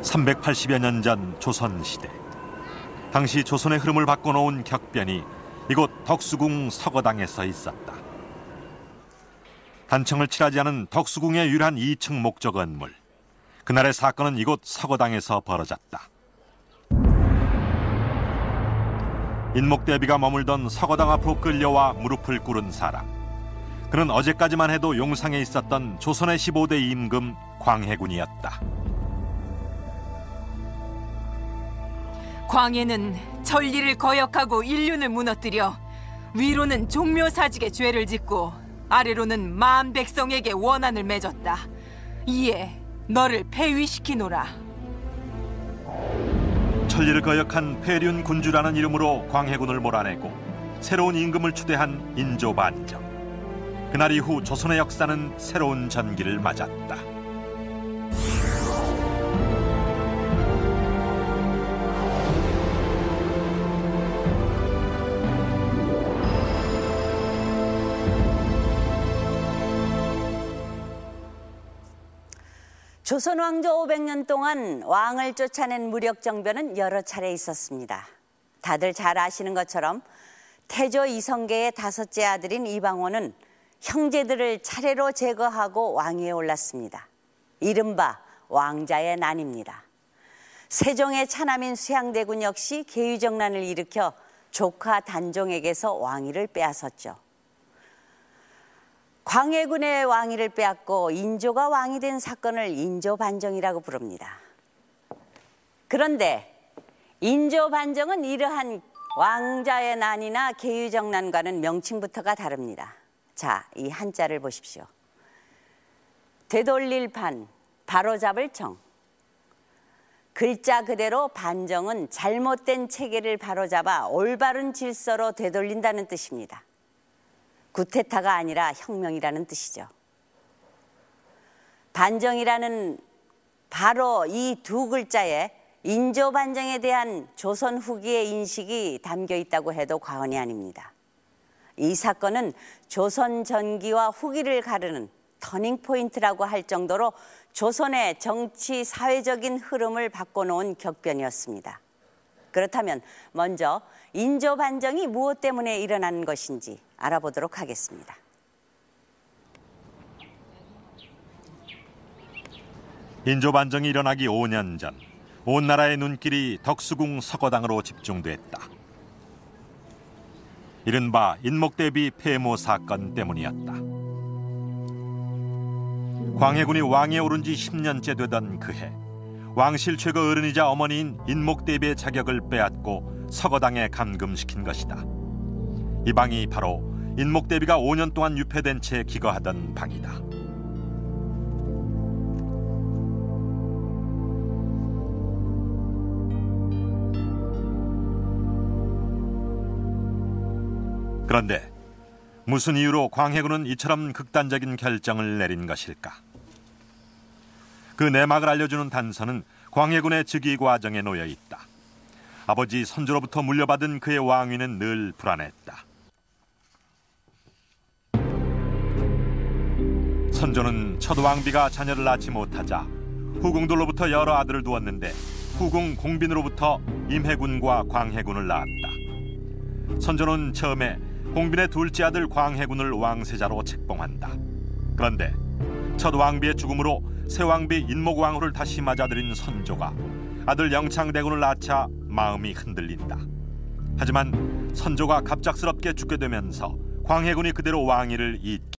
380여 년 전 조선시대, 당시 조선의 흐름을 바꿔놓은 격변이 이곳 덕수궁 서거당에서 있었다. 단청을 칠하지 않은 덕수궁의 유일한 2층 목조 건물. 그날의 사건은 이곳 서거당에서 벌어졌다. 인목대비가 머물던 서거당 앞으로 끌려와 무릎을 꿇은 사람. 그는 어제까지만 해도 용상에 있었던 조선의 15대 임금 광해군이었다. 광해는 전리를 거역하고 인륜을 무너뜨려 위로는 종묘사직의 죄를 짓고 아래로는 만 백성에게 원한을 맺었다. 이에 너를 폐위시키노라. 천리를 거역한 폐륜 군주라는 이름으로 광해군을 몰아내고 새로운 임금을 추대한 인조반정. 그날 이후 조선의 역사는 새로운 전기를 맞았다. 조선 왕조 500년 동안 왕을 쫓아낸 무력 정변은 여러 차례 있었습니다. 다들 잘 아시는 것처럼 태조 이성계의 5째 아들인 이방원은 형제들을 차례로 제거하고 왕위에 올랐습니다. 이른바 왕자의 난입니다. 세종의 차남인 수양대군 역시 계유정난을 일으켜 조카 단종에게서 왕위를 빼앗았죠. 광해군의 왕위를 빼앗고 인조가 왕이 된 사건을 인조반정이라고 부릅니다. 그런데 인조반정은 이러한 왕자의 난이나 계유정난과는 명칭부터가 다릅니다. 자, 이 한자를 보십시오. 되돌릴 반, 바로잡을 정. 글자 그대로 반정은 잘못된 체계를 바로잡아 올바른 질서로 되돌린다는 뜻입니다. 구테타가 아니라 혁명이라는 뜻이죠. 반정이라는 바로 이 두 글자에 인조반정에 대한 조선 후기의 인식이 담겨 있다고 해도 과언이 아닙니다. 이 사건은 조선 전기와 후기를 가르는 터닝포인트라고 할 정도로 조선의 정치, 사회적인 흐름을 바꿔놓은 격변이었습니다. 그렇다면 먼저 인조반정이 무엇 때문에 일어난 것인지 알아보도록 하겠습니다. 인조반정이 일어나기 5년 전, 온 나라의 눈길이 덕수궁 서거당으로 집중됐다. 이른바 인목대비 폐모 사건 때문이었다. 광해군이 왕위에 오른 지 10년째 되던 그해, 왕실 최고 어른이자 어머니인 인목대비의 자격을 빼앗고 서거당에 감금시킨 것이다. 이 방이 바로 인목대비가 5년 동안 유폐된 채 기거하던 방이다. 그런데 무슨 이유로 광해군은 이처럼 극단적인 결정을 내린 것일까? 그 내막을 알려주는 단서는 광해군의 즉위 과정에 놓여 있다. 아버지 선조로부터 물려받은 그의 왕위는 늘 불안했다. 선조는 첫 왕비가 자녀를 낳지 못하자 후궁들로부터 여러 아들을 두었는데 후궁 공빈으로부터 임해군과 광해군을 낳았다. 선조는 처음에 공빈의 둘째 아들 광해군을 왕세자로 책봉한다. 그런데 첫 왕비의 죽음으로 새 왕비 인목왕후를 다시 맞아들인 선조가 아들 영창대군을 낳자 마음이 흔들린다. 하지만 선조가 갑작스럽게 죽게 되면서 광해군이 그대로 왕위를 잇게